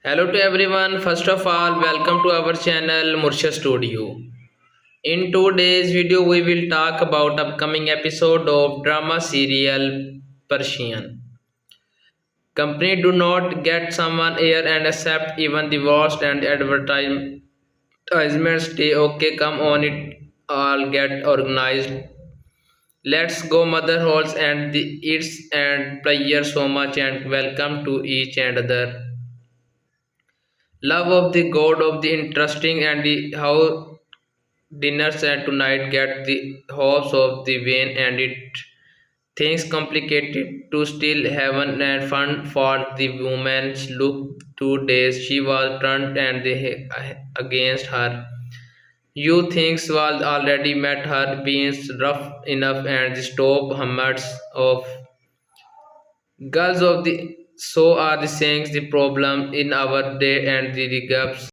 Hello to everyone. First of all, welcome to our channel Mursha Studio. In today's video, we will talk about upcoming episode of drama serial Persian. Company do not get someone here and accept even the worst and advertisements stay okay. Come on, it all get organized. Let's go mother holes and the its and player so much and welcome to each and other. Love of the god of the interesting and the how dinners and tonight get the hopes of the vain and it things complicated to still heaven and fun for the woman's look 2 days she was turned and they against her. You thinks was already met her being rough enough and the stop hammers of girls of the so are the sayings the problem in our day and the gaps